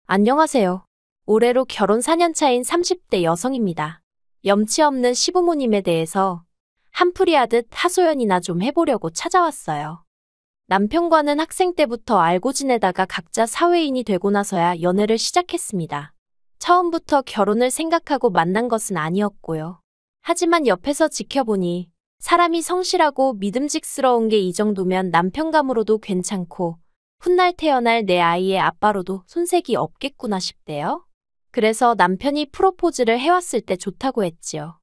안녕하세요. 올해로 결혼 4년 차인 30대 여성입니다. 염치 없는 시부모님에 대해서 한풀이 하듯 하소연이나 좀 해보려고 찾아왔어요. 남편과는 학생 때부터 알고 지내다가 각자 사회인이 되고 나서야 연애를 시작했습니다. 처음부터 결혼을 생각하고 만난 것은 아니었고요. 하지만 옆에서 지켜보니 사람이 성실하고 믿음직스러운 게 이 정도면 남편감으로도 괜찮고 훗날 태어날 내 아이의 아빠로도 손색이 없겠구나 싶대요. 그래서 남편이 프로포즈를 해왔을 때 좋다고 했지요.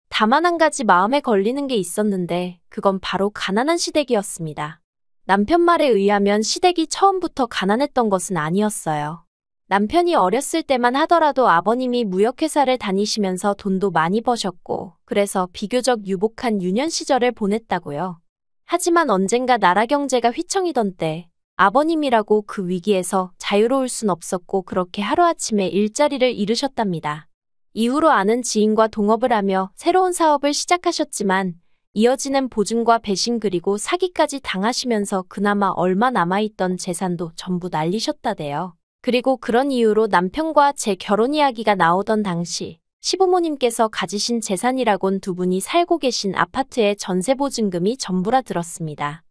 다만 한 가지 마음에 걸리는 게 있었는데 그건 바로 가난한 시댁이었습니다. 남편 말에 의하면 시댁이 처음부터 가난했던 것은 아니었어요. 남편이 어렸을 때만 하더라도 아버님이 무역회사를 다니시면서 돈도 많이 버셨고 그래서 비교적 유복한 유년 시절을 보냈다고요. 하지만 언젠가 나라 경제가 휘청이던 때 아버님이라고 그 위기에서 자유로울 순 없었고 그렇게 하루아침에 일자리를 잃으셨답니다. 이후로 아는 지인과 동업을 하며 새로운 사업을 시작하셨지만 이어지는 보증과 배신 그리고 사기까지 당하시면서 그나마 얼마 남아있던 재산도 전부 날리셨다대요. 그리고 그런 이유로 남편과 제 결혼 이야기가 나오던 당시 시부모님께서 가지신 재산이라곤 두 분이 살고 계신 아파트의 전세보증금이 전부라 들었습니다.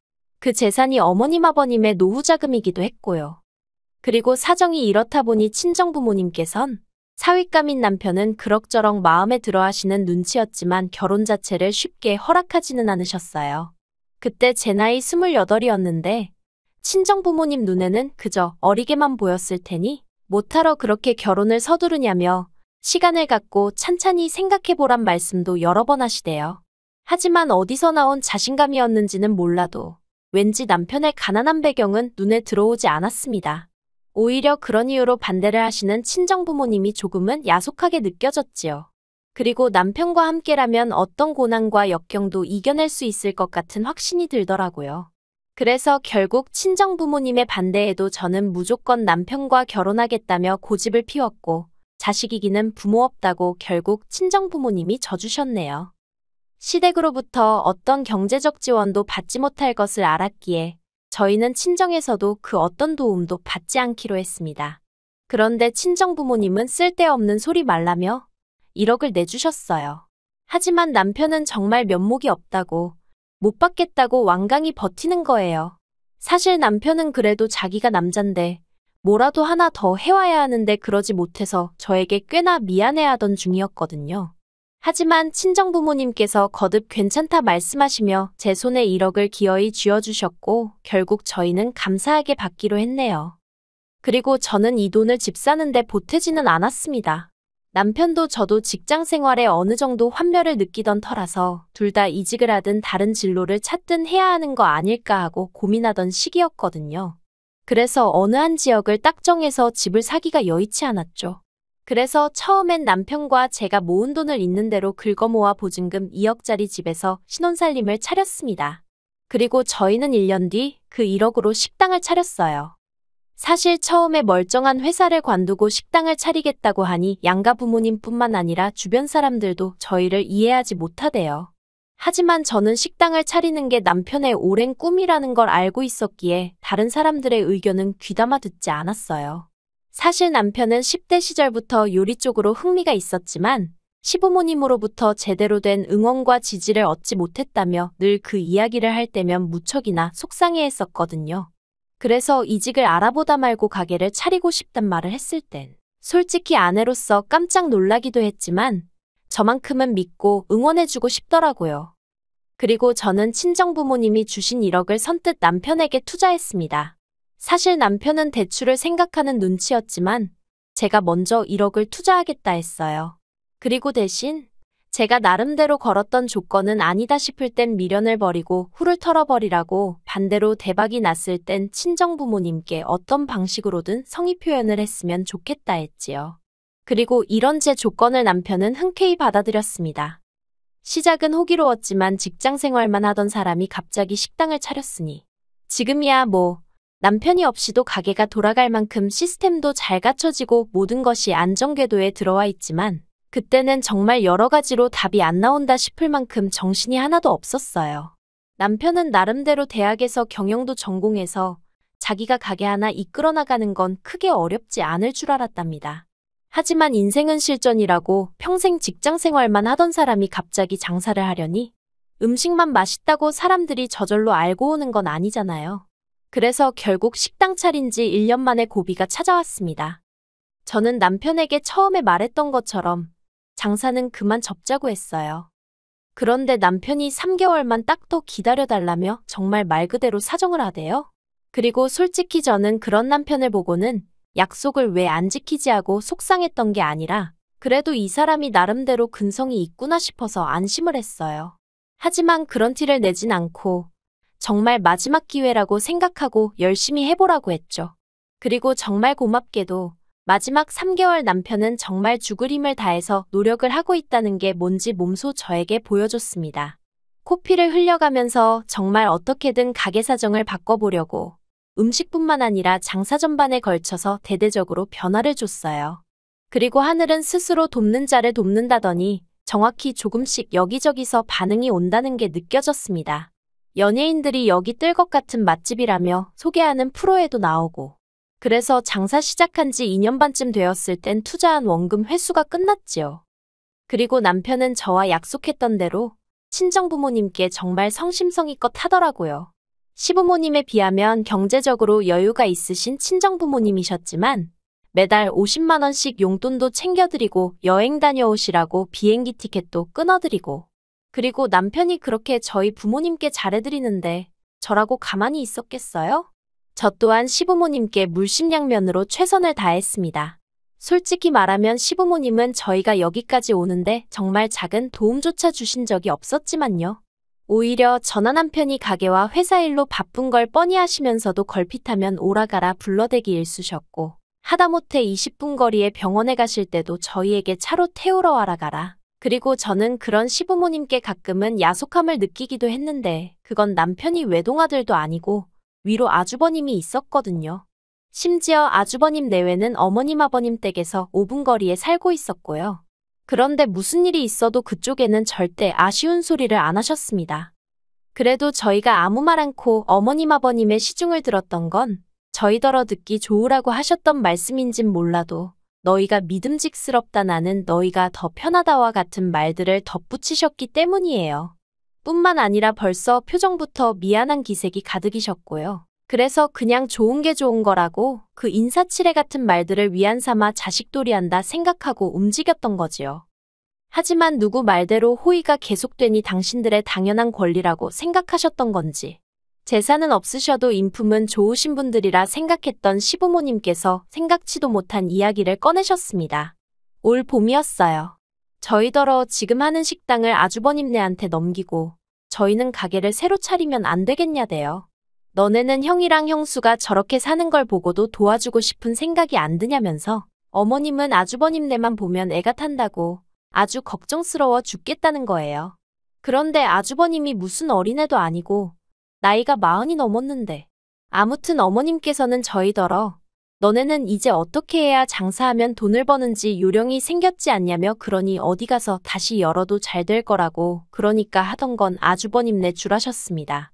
그 재산이 어머님 아버님의 노후자금이기도 했고요. 그리고 사정이 이렇다 보니 친정부모님께선 사윗감인 남편은 그럭저럭 마음에 들어 하시는 눈치였지만 결혼 자체를 쉽게 허락하지는 않으셨어요. 그때 제 나이 28이었는데 친정부모님 눈에는 그저 어리게만 보였을 테니 못하러 그렇게 결혼을 서두르냐며 시간을 갖고 찬찬히 생각해보란 말씀도 여러 번 하시대요. 하지만 어디서 나온 자신감이었는지는 몰라도 왠지 남편의 가난한 배경은 눈에 들어오지 않았습니다. 오히려 그런 이유로 반대를 하시는 친정부모님이 조금은 야속하게 느껴졌지요. 그리고 남편과 함께라면 어떤 고난과 역경도 이겨낼 수 있을 것 같은 확신이 들더라고요. 그래서 결국 친정부모님의 반대에도 저는 무조건 남편과 결혼하겠다며 고집을 피웠고 자식이기는 부모 없다고 결국 친정부모님이 져주셨네요. 시댁으로부터 어떤 경제적 지원도 받지 못할 것을 알았기에 저희는 친정에서도 그 어떤 도움도 받지 않기로 했습니다. 그런데 친정부모님은 쓸데없는 소리 말라며 1억을 내주셨어요. 하지만 남편은 정말 면목이 없다고 못 받겠다고 완강히 버티는 거예요. 사실 남편은 그래도 자기가 남잔데 뭐라도 하나 더 해와야 하는데 그러지 못해서 저에게 꽤나 미안해하던 중이었거든요. 하지만 친정부모님께서 거듭 괜찮다 말씀하시며 제 손에 1억을 기어이 쥐어주셨고 결국 저희는 감사하게 받기로 했네요. 그리고 저는 이 돈을 집 사는데 보태지는 않았습니다. 남편도 저도 직장 생활에 어느 정도 환멸을 느끼던 터라서 둘 다 이직을 하든 다른 진로를 찾든 해야 하는 거 아닐까 하고 고민하던 시기였거든요. 그래서 어느 한 지역을 딱 정해서 집을 사기가 여의치 않았죠. 그래서 처음엔 남편과 제가 모은 돈을 있는 대로 긁어모아 보증금 2억짜리 집에서 신혼살림을 차렸습니다. 그리고 저희는 1년 뒤 그 1억으로 식당을 차렸어요. 사실 처음에 멀쩡한 회사를 관두고 식당을 차리겠다고 하니 양가 부모님뿐만 아니라 주변 사람들도 저희를 이해하지 못하대요. 하지만 저는 식당을 차리는 게 남편의 오랜 꿈이라는 걸 알고 있었기에 다른 사람들의 의견은 귀담아 듣지 않았어요. 사실 남편은 10대 시절부터 요리 쪽으로 흥미가 있었지만 시부모님으로부터 제대로 된 응원과 지지를 얻지 못했다며 늘 그 이야기를 할 때면 무척이나 속상해했었거든요. 그래서 이직을 알아보다 말고 가게를 차리고 싶단 말을 했을 땐 솔직히 아내로서 깜짝 놀라기도 했지만 저만큼은 믿고 응원해주고 싶더라고요. 그리고 저는 친정부모님이 주신 1억을 선뜻 남편에게 투자했습니다. 사실 남편은 대출을 생각하는 눈치였지만 제가 먼저 1억을 투자하겠다 했어요. 그리고 대신 제가 나름대로 걸었던 조건은 아니다 싶을 땐 미련을 버리고 후를 털어버리라고 반대로 대박이 났을 땐 친정부모님께 어떤 방식으로든 성의 표현을 했으면 좋겠다 했지요. 그리고 이런 제 조건을 남편은 흔쾌히 받아들였습니다. 시작은 호기로웠지만 직장 생활만 하던 사람이 갑자기 식당을 차렸으니 지금이야 뭐 남편이 없이도 가게가 돌아갈 만큼 시스템도 잘 갖춰지고 모든 것이 안정궤도에 들어와 있지만 그때는 정말 여러 가지로 답이 안 나온다 싶을 만큼 정신이 하나도 없었어요. 남편은 나름대로 대학에서 경영도 전공해서 자기가 가게 하나 이끌어 나가는 건 크게 어렵지 않을 줄 알았답니다. 하지만 인생은 실전이라고 평생 직장 생활만 하던 사람이 갑자기 장사를 하려니 음식만 맛있다고 사람들이 저절로 알고 오는 건 아니잖아요. 그래서 결국 식당 차린 지 1년 만에 고비가 찾아왔습니다. 저는 남편에게 처음에 말했던 것처럼 장사는 그만 접자고 했어요. 그런데 남편이 3개월만 딱 더 기다려달라며 정말 말 그대로 사정을 하대요. 그리고 솔직히 저는 그런 남편을 보고는 약속을 왜 안 지키지 하고 속상했던 게 아니라 그래도 이 사람이 나름대로 근성이 있구나 싶어서 안심을 했어요. 하지만 그런 티를 내진 않고 정말 마지막 기회라고 생각하고 열심히 해보라고 했죠. 그리고 정말 고맙게도 마지막 3개월 남편은 정말 죽을 힘을 다해서 노력을 하고 있다는 게 뭔지 몸소 저에게 보여줬습니다. 코피를 흘려가면서 정말 어떻게든 가게 사정을 바꿔보려고 음식뿐만 아니라 장사 전반에 걸쳐서 대대적으로 변화를 줬어요. 그리고 하늘은 스스로 돕는 자를 돕는다더니 정확히 조금씩 여기저기서 반응이 온다는 게 느껴졌습니다. 연예인들이 여기 뜰 것 같은 맛집이라며 소개하는 프로에도 나오고 그래서 장사 시작한 지 2년 반쯤 되었을 땐 투자한 원금 회수가 끝났지요. 그리고 남편은 저와 약속했던 대로 친정부모님께 정말 성심성의껏 하더라고요. 시부모님에 비하면 경제적으로 여유가 있으신 친정부모님이셨지만 매달 50만 원씩 용돈도 챙겨드리고 여행 다녀오시라고 비행기 티켓도 끊어드리고 그리고 남편이 그렇게 저희 부모님께 잘해드리는데 저라고 가만히 있었겠어요? 저 또한 시부모님께 물심양면으로 최선을 다했습니다. 솔직히 말하면 시부모님은 저희가 여기까지 오는데 정말 작은 도움조차 주신 적이 없었지만요. 오히려 저나 남편이 가게와 회사 일로 바쁜 걸 뻔히 하시면서도 걸핏하면 오라가라 불러대기 일쑤셨고 하다못해 20분 거리에 병원에 가실 때도 저희에게 차로 태우러 와라 가라. 그리고 저는 그런 시부모님께 가끔은 야속함을 느끼기도 했는데 그건 남편이 외동아들도 아니고 위로 아주버님이 있었거든요. 심지어 아주버님 내외는 어머님 아버님 댁에서 5분 거리에 살고 있었고요. 그런데 무슨 일이 있어도 그쪽에는 절대 아쉬운 소리를 안 하셨습니다. 그래도 저희가 아무 말 않고 어머님 아버님의 시중을 들었던 건 저희더러 듣기 좋으라고 하셨던 말씀인진 몰라도 너희가 믿음직스럽다 나는 너희가 더 편하다와 같은 말들을 덧붙이셨기 때문이에요. 뿐만 아니라 벌써 표정부터 미안한 기색이 가득이셨고요. 그래서 그냥 좋은 게 좋은 거라고 그 인사치레 같은 말들을 위안 삼아 자식돌이한다 생각하고 움직였던 거지요. 하지만 누구 말대로 호의가 계속되니 당신들의 당연한 권리라고 생각하셨던 건지 재산은 없으셔도 인품은 좋으신 분들이라 생각했던 시부모님께서 생각지도 못한 이야기를 꺼내셨습니다. 올 봄이었어요. 저희더러 지금 하는 식당을 아주버님네한테 넘기고 저희는 가게를 새로 차리면 안 되겠냐대요. 너네는 형이랑 형수가 저렇게 사는 걸 보고도 도와주고 싶은 생각이 안 드냐면서 어머님은 아주버님네만 보면 애가 탄다고 아주 걱정스러워 죽겠다는 거예요. 그런데 아주버님이 무슨 어린애도 아니고 나이가 40이 넘었는데 아무튼 어머님께서는 저희더러 너네는 이제 어떻게 해야 장사하면 돈을 버는지 요령이 생겼지 않냐며 그러니 어디 가서 다시 열어도 잘 될 거라고 그러니까 하던 건 아주버님네 줄 아셨습니다.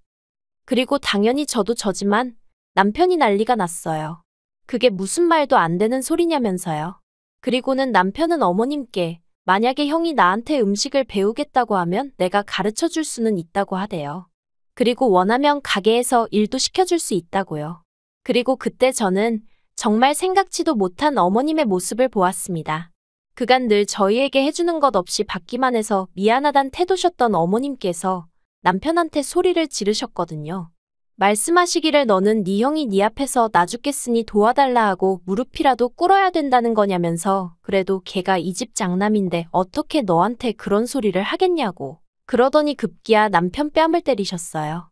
그리고 당연히 저도 저지만 남편이 난리가 났어요. 그게 무슨 말도 안 되는 소리냐면서요. 그리고는 남편은 어머님께 만약에 형이 나한테 음식을 배우겠다고 하면 내가 가르쳐 줄 수는 있다고 하대요. 그리고 원하면 가게에서 일도 시켜줄 수 있다고요. 그리고 그때 저는 정말 생각지도 못한 어머님의 모습을 보았습니다. 그간 늘 저희에게 해주는 것 없이 받기만 해서 미안하단 태도셨던 어머님께서 남편한테 소리를 지르셨거든요. 말씀하시기를 너는 네 형이 네 앞에서 나 죽겠으니 도와달라 하고 무릎이라도 꿇어야 된다는 거냐면서 그래도 걔가 이 집 장남인데 어떻게 너한테 그런 소리를 하겠냐고 그러더니 급기야 남편 뺨을 때리셨어요.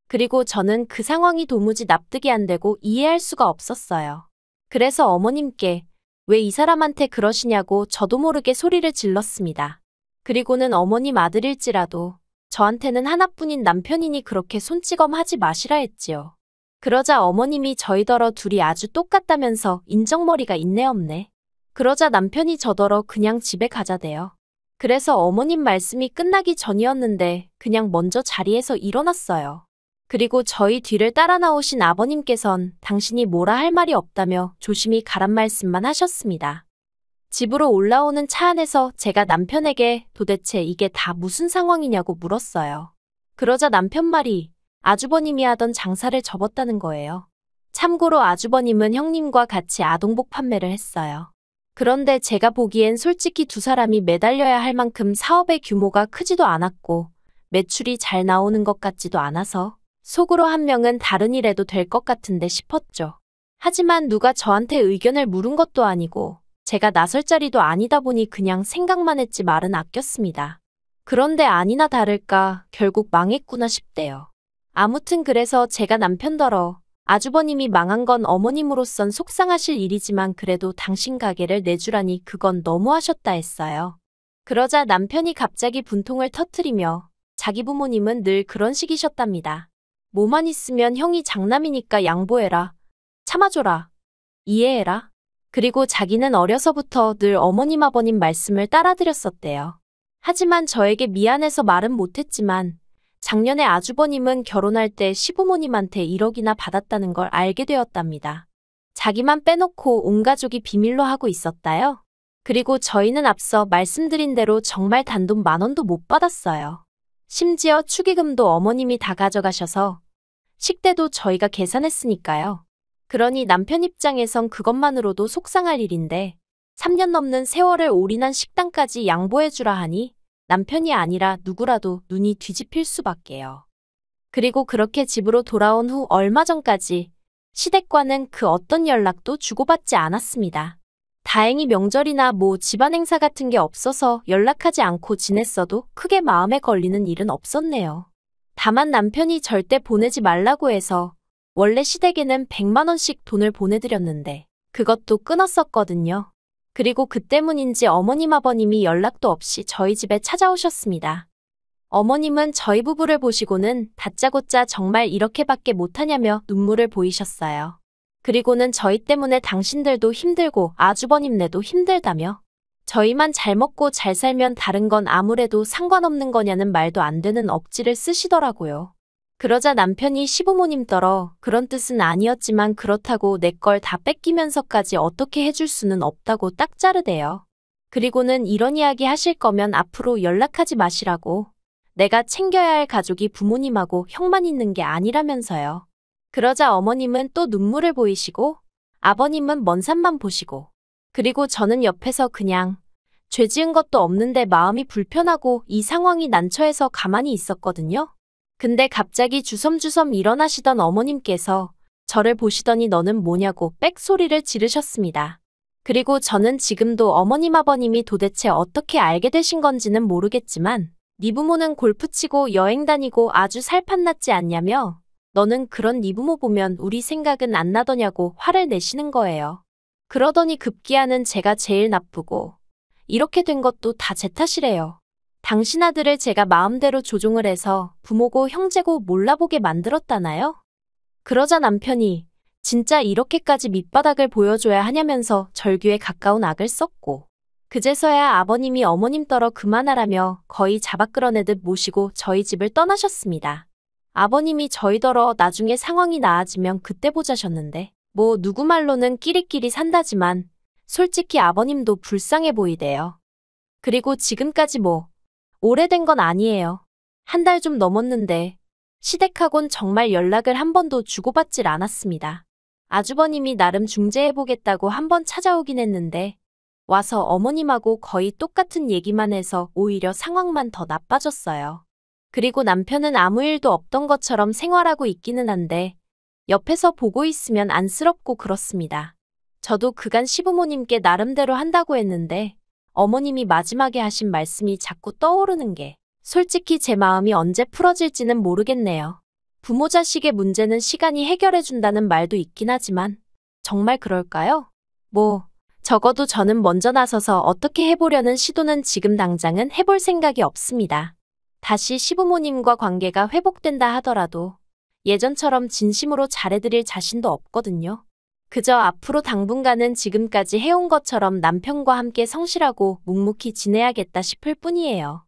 그리고 저는 그 상황이 도무지 납득이 안 되고 이해할 수가 없었어요. 그래서 어머님께 왜 이 사람한테 그러시냐고 저도 모르게 소리를 질렀습니다. 그리고는 어머님 아들일지라도 저한테는 하나뿐인 남편이니 그렇게 손찌검하지 마시라 했지요. 그러자 어머님이 저희더러 둘이 아주 똑같다면서 인정머리가 있네 없네. 그러자 남편이 저더러 그냥 집에 가자대요. 그래서 어머님 말씀이 끝나기 전이었는데 그냥 먼저 자리에서 일어났어요. 그리고 저희 뒤를 따라 나오신 아버님께선 당신이 뭐라 할 말이 없다며 조심히 가란 말씀만 하셨습니다. 집으로 올라오는 차 안에서 제가 남편에게 도대체 이게 다 무슨 상황이냐고 물었어요. 그러자 남편 말이 아주버님이 하던 장사를 접었다는 거예요. 참고로 아주버님은 형님과 같이 아동복 판매를 했어요. 그런데 제가 보기엔 솔직히 두 사람이 매달려야 할 만큼 사업의 규모가 크지도 않았고 매출이 잘 나오는 것 같지도 않아서 속으로 한 명은 다른 일 해도 될 것 같은데 싶었죠. 하지만 누가 저한테 의견을 물은 것도 아니고 제가 나설 자리도 아니다 보니 그냥 생각만 했지 말은 아꼈습니다. 그런데 아니나 다를까 결국 망했구나 싶대요. 아무튼 그래서 제가 남편더러 아주버님이 망한 건 어머님으로선 속상하실 일이지만 그래도 당신 가게를 내주라니 그건 너무하셨다 했어요. 그러자 남편이 갑자기 분통을 터뜨리며 자기 부모님은 늘 그런 식이셨답니다. 뭐만 있으면 형이 장남이니까 양보해라. 참아줘라. 이해해라. 그리고 자기는 어려서부터 늘 어머님 아버님 말씀을 따라드렸었대요. 하지만 저에게 미안해서 말은 못했지만 작년에 아주버님은 결혼할 때 시부모님한테 1억이나 받았다는 걸 알게 되었답니다. 자기만 빼놓고 온 가족이 비밀로 하고 있었다요. 그리고 저희는 앞서 말씀드린 대로 정말 단돈 10,000원도 못 받았어요. 심지어 축의금도 어머님이 다 가져가셔서 식대도 저희가 계산했으니까요. 그러니 남편 입장에선 그것만으로도 속상할 일인데 3년 넘는 세월을 올인한 식당까지 양보해주라 하니 남편이 아니라 누구라도 눈이 뒤집힐 수밖에요. 그리고 그렇게 집으로 돌아온 후 얼마 전까지 시댁과는 그 어떤 연락도 주고받지 않았습니다. 다행히 명절이나 뭐 집안 행사 같은 게 없어서 연락하지 않고 지냈어도 크게 마음에 걸리는 일은 없었네요. 다만 남편이 절대 보내지 말라고 해서 원래 시댁에는 100만 원씩 돈을 보내드렸는데 그것도 끊었었거든요. 그리고 그 때문인지 어머님 아버님이 연락도 없이 저희 집에 찾아오셨습니다. 어머님은 저희 부부를 보시고는 다짜고짜 정말 이렇게밖에 못하냐며 눈물을 보이셨어요. 그리고는 저희 때문에 당신들도 힘들고 아주버님네도 힘들다며 저희만 잘 먹고 잘 살면 다른 건 아무래도 상관없는 거냐는 말도 안 되는 억지를 쓰시더라고요. 그러자 남편이 시부모님더러 그런 뜻은 아니었지만 그렇다고 내 걸 다 뺏기면서까지 어떻게 해줄 수는 없다고 딱 자르대요. 그리고는 이런 이야기 하실 거면 앞으로 연락하지 마시라고. 내가 챙겨야 할 가족이 부모님하고 형만 있는 게 아니라면서요. 그러자 어머님은 또 눈물을 보이시고 아버님은 먼 산만 보시고 그리고 저는 옆에서 그냥 죄 지은 것도 없는데 마음이 불편하고 이 상황이 난처해서 가만히 있었거든요. 근데 갑자기 주섬주섬 일어나시던 어머님께서 저를 보시더니 너는 뭐냐고 빽소리를 지르셨습니다. 그리고 저는 지금도 어머님 아버님이 도대체 어떻게 알게 되신 건지는 모르겠지만 네 부모는 골프 치고 여행 다니고 아주 살판났지 않냐며 너는 그런 네 부모 보면 우리 생각은 안 나더냐고 화를 내시는 거예요. 그러더니 급기야는 제가 제일 나쁘고 이렇게 된 것도 다 제 탓이래요. 당신 아들을 제가 마음대로 조종을 해서 부모고 형제고 몰라보게 만들었다나요? 그러자 남편이 진짜 이렇게까지 밑바닥을 보여줘야 하냐면서 절규에 가까운 악을 썼고 그제서야 아버님이 어머님 떨어 그만하라며 거의 잡아 끌어내듯 모시고 저희 집을 떠나셨습니다. 아버님이 저희더러 나중에 상황이 나아지면 그때 보자셨는데 뭐 누구 말로는 끼리끼리 산다지만 솔직히 아버님도 불쌍해 보이대요. 그리고 지금까지 뭐 오래된 건 아니에요. 한 달 좀 넘었는데 시댁하곤 정말 연락을 한 번도 주고받질 않았습니다. 아주버님이 나름 중재해보겠다고 한 번 찾아오긴 했는데 와서 어머님하고 거의 똑같은 얘기만 해서 오히려 상황만 더 나빠졌어요. 그리고 남편은 아무 일도 없던 것처럼 생활하고 있기는 한데 옆에서 보고 있으면 안쓰럽고 그렇습니다. 저도 그간 시부모님께 나름대로 한다고 했는데 어머님이 마지막에 하신 말씀이 자꾸 떠오르는 게 솔직히 제 마음이 언제 풀어질지는 모르겠네요. 부모 자식의 문제는 시간이 해결해준다는 말도 있긴 하지만 정말 그럴까요? 뭐 적어도 저는 먼저 나서서 어떻게 해보려는 시도는 지금 당장은 해볼 생각이 없습니다. 다시 시부모님과 관계가 회복된다 하더라도 예전처럼 진심으로 잘해드릴 자신도 없거든요. 그저 앞으로 당분간은 지금까지 해온 것처럼 남편과 함께 성실하고 묵묵히 지내야겠다 싶을 뿐이에요.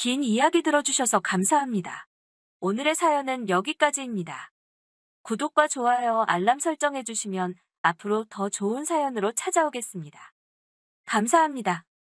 긴 이야기 들어주셔서 감사합니다. 오늘의 사연은 여기까지입니다. 구독과 좋아요, 알람 설정해주시면 앞으로 더 좋은 사연으로 찾아오겠습니다. 감사합니다.